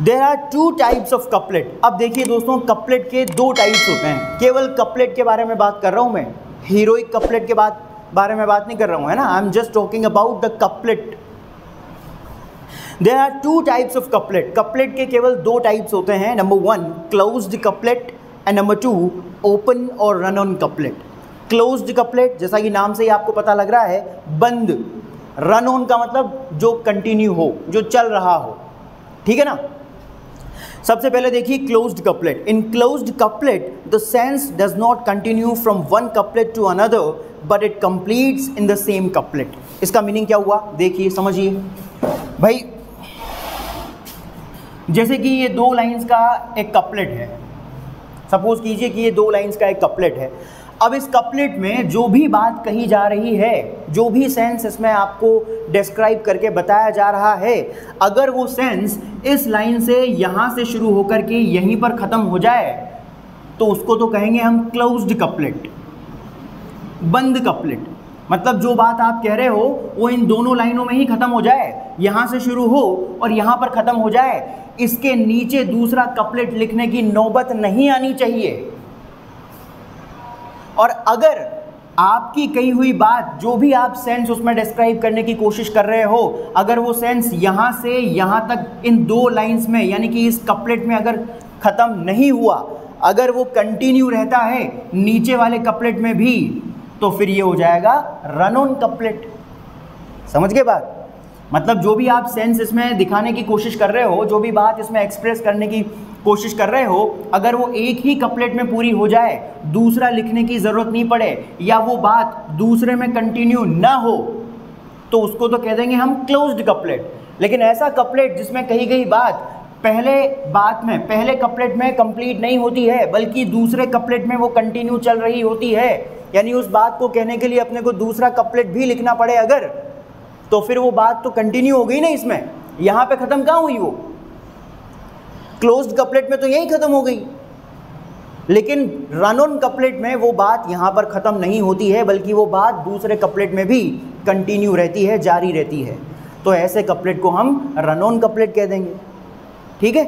There are two types of couplet. अब देखिए दोस्तों, कपलेट के दो टाइप्स होते हैं। केवल कपलेट के बारे में बात कर रहा हूँ मैं, हीरोइक कपलेट के बारे में बात नहीं कर रहा हूँ, है ना। I am just talking about the couplet. There are two types of couplet. Couplet के केवल दो टाइप्स होते हैं। Number 1 closed couplet and number 2 open और run on couplet. Closed couplet जैसा कि नाम से ही आपको पता लग रहा है, बंद। रन ऑन का मतलब जो कंटिन्यू हो, जो चल रहा हो, ठीक है ना। सबसे पहले देखिए closed couplet. In closed couplet the sense does not continue from one couplet to another but it completes in the same couplet. इसका मीनिंग क्या हुआ, देखिए समझिए भाई। जैसे कि ये दो लाइंस का एक कपलेट है, सपोज कीजिए कि ये दो लाइंस का एक कपलेट है। अब इस कपलेट में जो भी बात कही जा रही है, जो भी सेंस इसमें आपको डिस्क्राइब करके बताया जा रहा है, अगर वो सेंस इस लाइन से यहाँ से शुरू होकर के यहीं पर ख़त्म हो जाए तो उसको तो कहेंगे हम क्लोज्ड कपलेट, बंद कपलेट। मतलब जो बात आप कह रहे हो वो इन दोनों लाइनों में ही ख़त्म हो जाए, यहाँ से शुरू हो और यहाँ पर ख़त्म हो जाए। इसके नीचे दूसरा कपलेट लिखने की नौबत नहीं आनी चाहिए। और अगर आपकी कही हुई बात, जो भी आप सेंस उसमें डिस्क्राइब करने की कोशिश कर रहे हो, अगर वो सेंस यहाँ से यहाँ तक इन दो लाइंस में, यानी कि इस कपलेट में अगर ख़त्म नहीं हुआ, अगर वो कंटिन्यू रहता है नीचे वाले कपलेट में भी, तो फिर ये हो जाएगा रन ऑन कपलेट। समझ गए बात। मतलब जो भी आप सेंस इसमें दिखाने की कोशिश कर रहे हो, जो भी बात इसमें एक्सप्रेस करने की कोशिश कर रहे हो, अगर वो एक ही कपलेट में पूरी हो जाए, दूसरा लिखने की ज़रूरत नहीं पड़े, या वो बात दूसरे में कंटिन्यू ना हो, तो उसको तो कह देंगे हम क्लोज्ड कपलेट। लेकिन ऐसा कपलेट जिसमें कही गई बात पहले कपलेट में कंप्लीट नहीं होती है, बल्कि दूसरे कपलेट में वो कंटिन्यू चल रही होती है, यानी उस बात को कहने के लिए अपने को दूसरा कपलेट भी लिखना पड़े अगर, तो फिर वो बात तो कंटिन्यू हो गई ना इसमें। यहाँ पे ख़त्म कहाँ हुई वो, क्लोज्ड कपलेट में तो यही ख़त्म हो गई। लेकिन रन ऑन कपलेट में वो बात यहाँ पर ख़त्म नहीं होती है, बल्कि वो बात दूसरे कपलेट में भी कंटिन्यू रहती है, जारी रहती है। तो ऐसे कपलेट को हम रन ऑन कपलेट कह देंगे। ठीक है,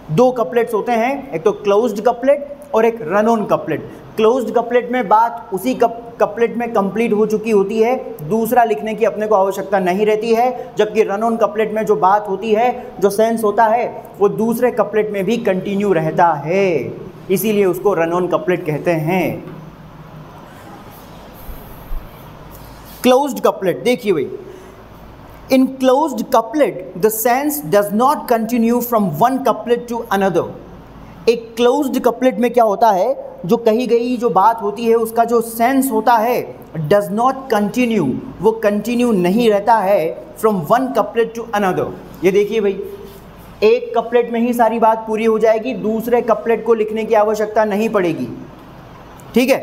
दो कपलेट्स होते हैं, एक तो क्लोज्ड कपलेट और एक run on couplet. Closed couplet में बात उसी कपलेट में कंप्लीट हो चुकी होती है, दूसरा लिखने की अपने को आवश्यकता नहीं रहती है। जबकि रन ऑन कपलेट में जो बात होती है, जो सेंस होता है, वो दूसरे कपलेट में भी कंटिन्यू रहता है, इसीलिए उसको रन ऑन कपलेट कहते हैं। क्लोज्ड कपलेट देखिए भाई, in closed couplet the sense does not continue from one couplet to another. एक क्लोज्ड कपलेट में क्या होता है, जो कही गई जो बात होती है उसका जो सेंस होता है डज नॉट कंटिन्यू, वो कंटिन्यू नहीं रहता है from one couplet to another. ये देखिए भाई, एक कपलेट में ही सारी बात पूरी हो जाएगी, दूसरे कपलेट को लिखने की आवश्यकता नहीं पड़ेगी। ठीक है,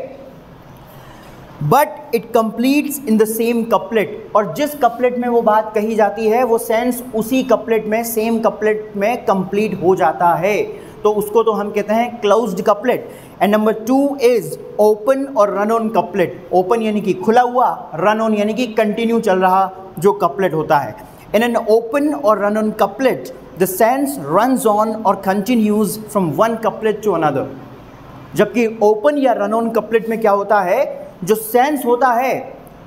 but it completes in the same couplet. और जिस कपलेट में वो बात कही जाती है, वो सेंस उसी कपलेट में, सेम कपलेट में कंप्लीट हो जाता है, तो उसको तो हम कहते हैं closed couplet. And number 2 is open और रन ऑन कपलेट। ओपन यानी कि खुला हुआ, रन ऑन यानी कि कंटिन्यू चल रहा जो कपलेट होता है। इन एन ओपन और run on couplet the sense runs on और continues from one couplet to another. जबकि ओपन या रन ऑन कपलेट में क्या होता है, जो सेंस होता है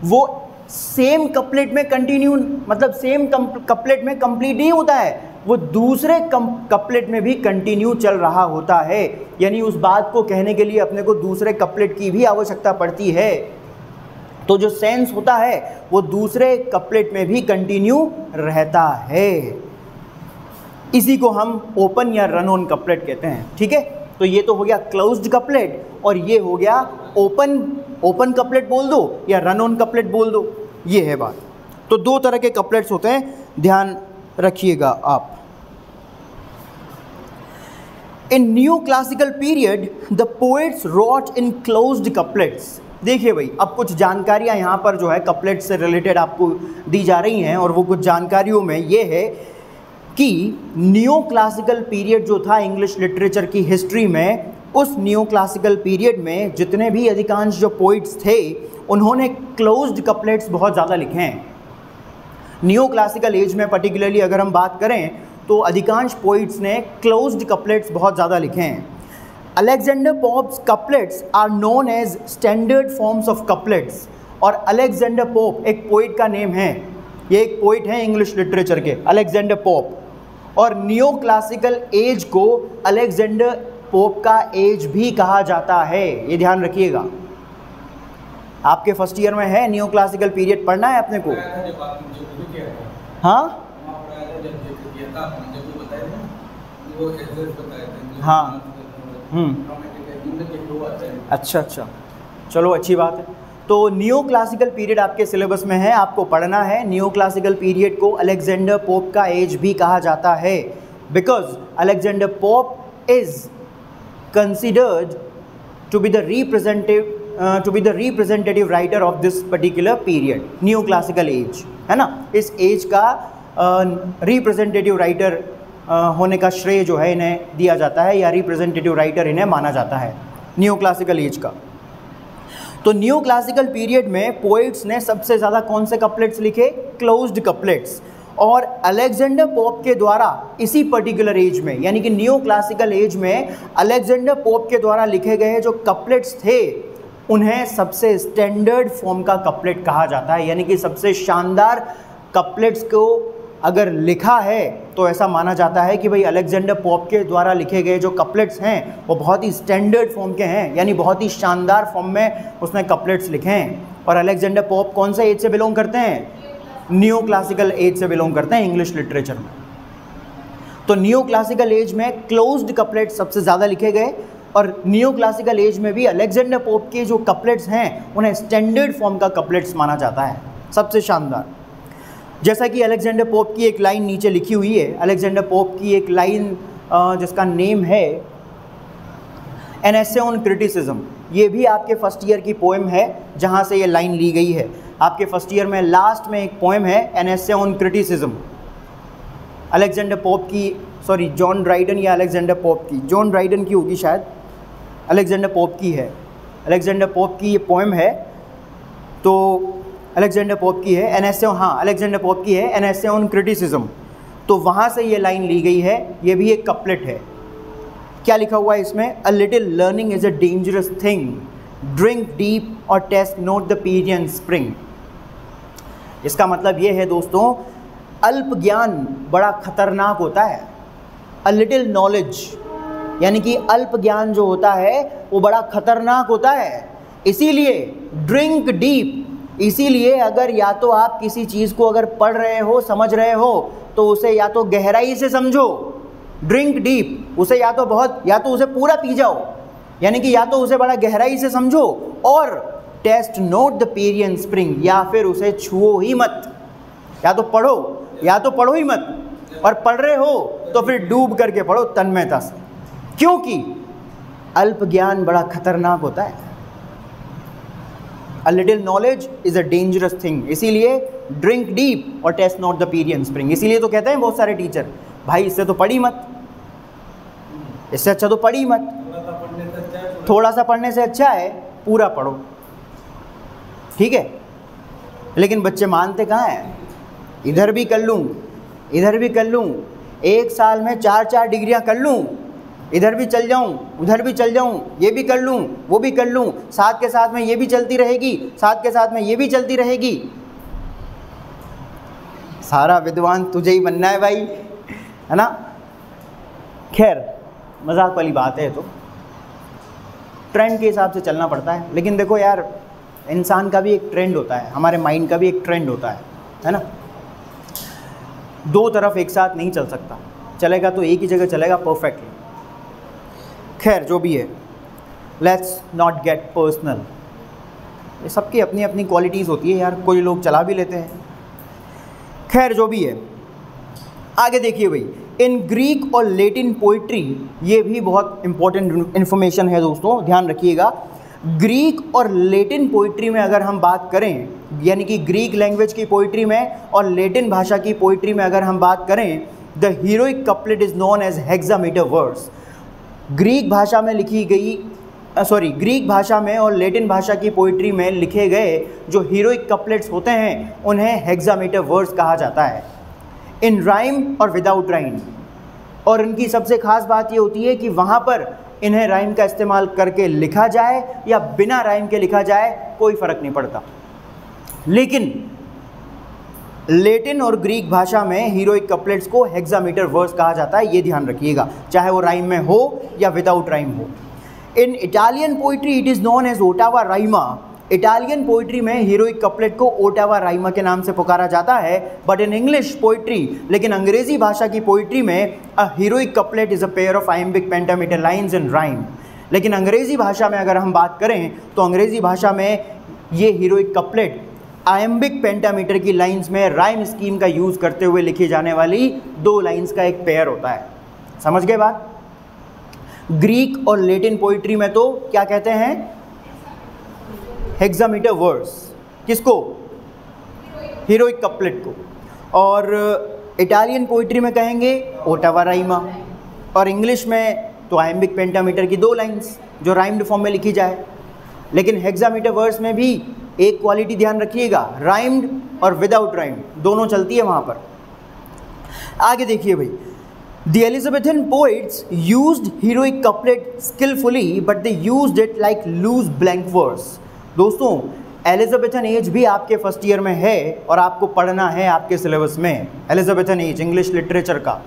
वो सेम कपलेट में कंटिन्यू, मतलब सेम कपलेट में कंप्लीट नहीं होता है, वो दूसरे कपलेट में भी कंटिन्यू चल रहा होता है। यानी उस बात को कहने के लिए अपने को दूसरे कपलेट की भी आवश्यकता पड़ती है। तो जो सेंस होता है वो दूसरे कपलेट में भी कंटिन्यू रहता है, इसी को हम ओपन या रन ऑन कपलेट कहते हैं। ठीक है, तो ये तो हो गया क्लोज्ड कपलेट और ये हो गया ओपन कपलेट बोल दो या रन ऑन कपलेट बोल दो, ये है बात। तो दो तरह के कपलेट्स होते हैं, ध्यान रखिएगा आप। In new classical period the poets wrote in closed couplets. देखिए भाई, अब कुछ जानकारियां यहाँ पर जो है कपलेट से रिलेटेड आपको दी जा रही हैं, और वो कुछ जानकारियों में ये है कि न्यू क्लासिकल पीरियड जो था इंग्लिश लिटरेचर की हिस्ट्री में, उस न्यू क्लासिकल पीरियड में जितने भी अधिकांश जो पोइट्स थे उन्होंने क्लोज्ड कपलेट्स बहुत ज़्यादा लिखे हैं। न्यू क्लासिकल एज में पर्टिकुलरली अगर हम बात करें तो अधिकांश पोइट्स ने क्लोज्ड कपलेट्स बहुत ज़्यादा लिखे हैं। Alexander Pope's couplets are known as standard forms of couplets. और अलेक्जेंडर पोप एक पोइट का नेम है, ये एक पोइट है इंग्लिश लिटरेचर के, अलेक्जेंडर पोप। और नियो क्लासिकल एज को अलेक्जेंडर पोप का एज भी कहा जाता है, ये ध्यान रखिएगा। आपके फर्स्ट ईयर में है नियो क्लासिकल पीरियड, पढ़ना है अपने को। हाँ हाँ अच्छा, चलो अच्छी बात है। तो नियो क्लासिकल पीरियड आपके सिलेबस में है, आपको पढ़ना है। नियो क्लासिकल पीरियड को अलेक्जेंडर पोप का एज भी कहा जाता है, because Alexander Pope is considered to be the representative writer of this particular period, new classical age, है ना। इस एज का रिप्रेजेंटेटिव राइटर होने का श्रेय जो है इन्हें दिया जाता है, या रिप्रेजेंटेटिव राइटर इन्हें माना जाता है न्यू क्लासिकल एज का। तो न्यू क्लासिकल पीरियड में पोइट्स ने सबसे ज़्यादा कौन से कपलेट्स लिखे? Closed couplets. और अलेक्जेंडर पोप के द्वारा इसी पर्टिकुलर एज में, यानी कि न्यू क्लासिकल एज में अलेक्जेंडर पोप के द्वारा लिखे गए जो कपलेट्स थे उन्हें सबसे स्टैंडर्ड फॉर्म का कपलेट कहा जाता है। यानी कि सबसे शानदार कपलेट्स को अगर लिखा है तो ऐसा माना जाता है कि भाई अलेक्जेंडर पोप के द्वारा लिखे गए जो कपलेट्स हैं वो बहुत ही स्टैंडर्ड फॉर्म के हैं, यानी बहुत ही शानदार फॉर्म में उसने कपलेट्स लिखे हैं। और अलेक्जेंडर पोप कौन से एज से बिलोंग करते हैं? न्यू क्लासिकल एज से बिलोंग करते हैं इंग्लिश लिटरेचर में। तो न्यू क्लासिकल एज में क्लोज्ड कपलेट्स सबसे ज़्यादा लिखे गए, और न्यू क्लासिकल एज में भी अलेक्जेंडर पोप के जो कपलेट्स हैं उन्हें स्टैंडर्ड फॉर्म का कपलेट्स माना जाता है, सबसे शानदार। जैसा कि अलेक्जेंडर पोप की एक लाइन नीचे लिखी हुई है, अलेक्जेंडर पोप की एक लाइन जिसका नेम है एन एसे ऑन क्रिटिसिज्म, ये भी आपके फर्स्ट ईयर की पोएम है जहाँ से ये लाइन ली गई है। आपके फर्स्ट ईयर में लास्ट में एक पोएम है an essay on criticism, Alexander pope की, सॉरी जॉन ड्राइडन या अलेक्जेंडर पोप की, जॉन ड्राइडन की होगी शायद, अलेक्जेंडर पोप की है। अलेक्जेंडर पोप की ये पोएम है, तो अलेक्जेंडर पोप की है एन एसे, हाँ अलेक्जेंडर पोप की है एन एसे ऑन क्रिटिसिज्म, तो वहाँ से ये लाइन ली गई है। ये भी एक कपलेट है। क्या लिखा हुआ है इसमें? A little learning is a dangerous thing, drink deep और टेस्ट नोट द पीरियन स्प्रिंग। इसका मतलब ये है दोस्तों, अल्प ज्ञान बड़ा खतरनाक होता है। अ लिटिल नॉलेज यानी कि अल्प ज्ञान जो होता है वो बड़ा खतरनाक होता है। इसीलिए ड्रिंक डीप, इसीलिए अगर या तो आप किसी चीज़ को अगर पढ़ रहे हो, समझ रहे हो, तो उसे या तो गहराई से समझो, ड्रिंक डीप, उसे या तो उसे पूरा पी जाओ, यानी कि या तो उसे बड़ा गहराई से समझो, और टेस्ट नोट द पीरियन स्प्रिंग, या फिर उसे छुओ ही मत। या तो पढ़ो ही मत, और पढ़ रहे हो तो फिर डूब करके पढ़ो तन्मयता से, क्योंकि अल्प ज्ञान बड़ा खतरनाक होता है। A little knowledge is a dangerous thing, इसीलिए ड्रिंक डीप और टेस्ट नॉट द पीरियन स्प्रिंग। इसीलिए तो कहते हैं बहुत सारे टीचर, भाई इससे तो पढ़ी मत, इससे अच्छा तो पढ़ी मत, थोड़ा सा पढ़ने से अच्छा है पूरा पढ़ो, ठीक है। लेकिन बच्चे मानते कहाँ हैं? इधर भी कर लूँ, इधर भी कर लूँ, एक साल में 4 डिग्रियाँ कर लूँ, इधर भी चल जाऊं, उधर भी चल जाऊं, ये भी कर लूं, वो भी कर लूं, साथ के साथ में ये भी चलती रहेगी, साथ के साथ में ये भी चलती रहेगी। सारा विद्वान तुझे ही बनना है भाई, है ना। खैर मजाक वाली बात है, तो ट्रेंड के हिसाब से चलना पड़ता है। लेकिन देखो यार, इंसान का भी एक ट्रेंड होता है, हमारे माइंड का भी एक ट्रेंड होता है ना। दो तरफ एक साथ नहीं चल सकता, चलेगा तो एक ही जगह चलेगा परफेक्टली। खैर जो भी है, लेट्स नॉट गेट पर्सनल, ये सबकी अपनी अपनी क्वालिटीज़ होती है यार, कोई लोग चला भी लेते हैं। खैर जो भी है, आगे देखिए भाई, इन ग्रीक और लेटिन पोइट्री, ये भी बहुत इंपॉर्टेंट इन्फॉर्मेशन है दोस्तों, ध्यान रखिएगा। ग्रीक और लेटिन पोइट्री में अगर हम बात करें, यानी कि ग्रीक लैंग्वेज की पोइट्री में और लेटिन भाषा की पोइट्री में अगर हम बात करें, the heroic couplet is known as hexameter verse. Greek भाषा में लिखी गई, ग्रीक भाषा में और लेटिन भाषा की पोइट्री में लिखे गए जो हीरोइक कपलेट्स होते हैं उन्हें हेक्सामीटर वर्स कहा जाता है। इन राइम और विदाउट राइम, और इनकी सबसे खास बात ये होती है कि वहाँ पर इन्हें राइम का इस्तेमाल करके लिखा जाए या बिना राइम के लिखा जाए कोई फ़र्क नहीं पड़ता। लेकिन लैटिन और ग्रीक भाषा में हीरोइक कपलेट्स को हेक्सामीटर वर्स कहा जाता है, ये ध्यान रखिएगा, चाहे वो राइम में हो या विदाउट राइम हो। In Italian poetry it is known as ottava rima. Italian poetry में हीरोइक कपलेट को ओटावा राइमा के नाम से पुकारा जाता है। बट इन इंग्लिश पोइट्री, लेकिन अंग्रेजी भाषा की पोइट्री में a heroic couplet is a pair of iambic pentameter lines in rhyme. लेकिन अंग्रेजी भाषा में अगर हम बात करें तो अंग्रेजी भाषा में ये हीरोइक कपलेट आयम्बिक पेंटामीटर की लाइन्स में राइम स्कीम का यूज़ करते हुए लिखी जाने वाली 2 लाइन्स का एक पेयर होता है। समझ गए बात? ग्रीक और लैटिन पोइट्री में तो क्या कहते हैं? Hexameter verse. किसको? हीरोइक कपलेट को। और इटालियन पोइट्री में कहेंगे ओटावा राइमा, और इंग्लिश में तो आयम्बिक पेंटामीटर की 2 लाइन्स जो राइम्ड फॉर्म में लिखी जाए। लेकिन हेक्सामीटर वर्स में भी एक क्वालिटी ध्यान रखिएगा, राइम्ड और विदाउट राइम्ड दोनों चलती है वहाँ पर। आगे देखिए भाई, The Elizabethan poets used heroic couplet skillfully, but they used it like loose blank verse. दोस्तों, एलिजाबेथन एज भी आपके फर्स्ट ईयर में है और आपको पढ़ना है आपके सिलेबस में। एलिजाबेथन एज इंग्लिश लिटरेचर का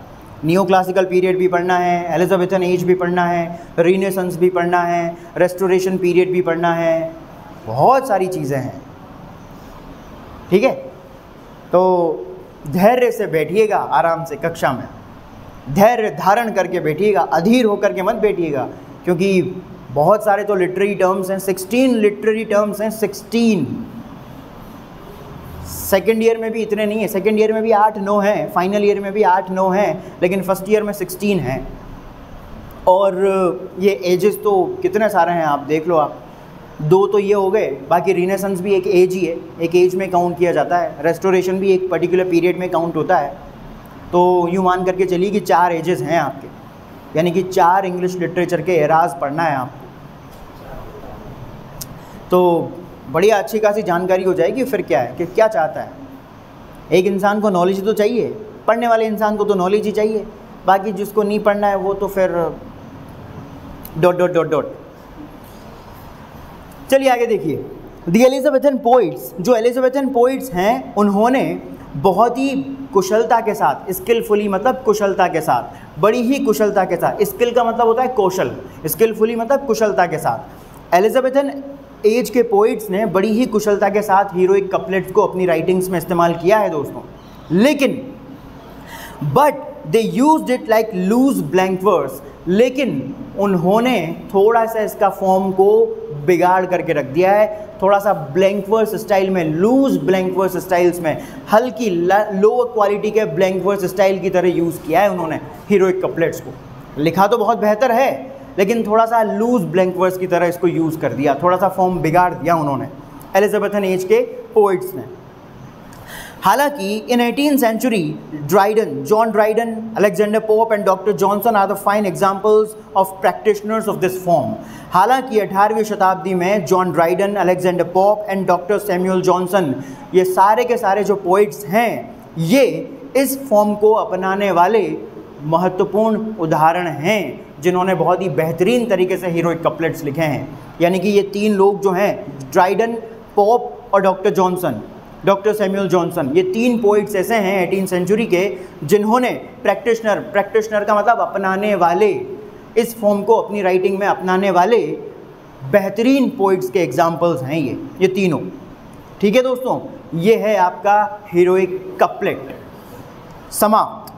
नियो क्लासिकल पीरियड भी पढ़ना है, एलिजाबेथन एज भी पढ़ना है, रीनेसेंस भी पढ़ना है, रेस्टोरेशन पीरियड भी पढ़ना है, बहुत सारी चीज़ें हैं। ठीक है, तो धैर्य से बैठिएगा, आराम से कक्षा में धैर्य धारण करके बैठिएगा, अधीर होकर के मत बैठिएगा, क्योंकि बहुत सारे तो लिटरेरी टर्म्स हैं, 16 लिटरेरी टर्म्स हैं, 16। सेकेंड ईयर में भी इतने नहीं है, सेकेंड ईयर में भी 8-9 हैं, फाइनल ईयर में भी 8-9 हैं, लेकिन फर्स्ट ईयर में 16 हैं। और ये एजेस तो कितने सारे हैं आप देख लो, आप 2 तो ये हो गए, बाकी रीनेसेंस भी एक एज ही है, एक एज में काउंट किया जाता है, रेस्टोरेशन भी एक पर्टिकुलर पीरियड में काउंट होता है। तो यूँ मान करके चलिए कि 4 एजेस हैं आपके, यानी कि 4 इंग्लिश लिटरेचर के एराज पढ़ना है आपको, तो बढ़िया अच्छी खासी जानकारी हो जाएगी। फिर क्या है कि क्या चाहता है, एक इंसान को नॉलेज तो चाहिए, पढ़ने वाले इंसान को तो नॉलेज ही चाहिए, बाकी जिसको नहीं पढ़ना है वो तो फिर ... चलिए आगे देखिए, द एलिजाबेथन पोइट्स, जो एलिजाबेथन पोइट्स हैं उन्होंने बहुत ही कुशलता के साथ, स्किलफुली मतलब कुशलता के साथ, बड़ी ही कुशलता के साथ, स्किल का मतलब होता है कौशल, स्किलफुली मतलब कुशलता के साथ, एलिजाबेथन एज के पोइट्स ने बड़ी ही कुशलता के साथ हीरोइक कपलेट्स को अपनी राइटिंग्स में इस्तेमाल किया है दोस्तों। लेकिन but they used it like loose blank verse, लेकिन उन्होंने थोड़ा सा इसका फॉर्म को बिगाड़ करके रख दिया है, थोड़ा सा ब्लैंक वर्स स्टाइल में, लूज ब्लैंक वर्स स्टाइल्स में, हल्की लोअर क्वालिटी के ब्लैंक वर्स स्टाइल की तरह यूज़ किया है उन्होंने हीरोइक कपलेट्स को। लिखा तो बहुत बेहतर है, लेकिन थोड़ा सा लूज ब्लैंक वर्स की तरह इसको यूज़ कर दिया, थोड़ा सा फॉर्म बिगाड़ दिया उन्होंने एलिजाबेथन एज के पोइट्स ने। हालांकि in 18th century Dryden, John Dryden, Alexander Pope and doctor Johnson are the fine examples of practitioners of this form. हालांकि 18वीं शताब्दी में John Dryden, Alexander Pope and doctor Samuel Johnson, ये सारे के सारे जो पोइट्स हैं, ये इस फॉर्म को अपनाने वाले महत्वपूर्ण उदाहरण हैं, जिन्होंने बहुत ही बेहतरीन तरीके से हीरोइक कपलेट्स लिखे हैं। यानी कि ये 3 लोग जो हैं, ड्राइडन, पोप और doctor Johnson, doctor Samuel Johnson, ये 3 पोइट्स ऐसे हैं 18th सेंचुरी के जिन्होंने प्रैक्टिशनर का मतलब अपनाने वाले, इस फॉर्म को अपनी राइटिंग में अपनाने वाले बेहतरीन पोइट्स के एग्जाम्पल्स हैं ये तीनों। ठीक है दोस्तों, ये है आपका हीरोइक कपलेट। समाप्त।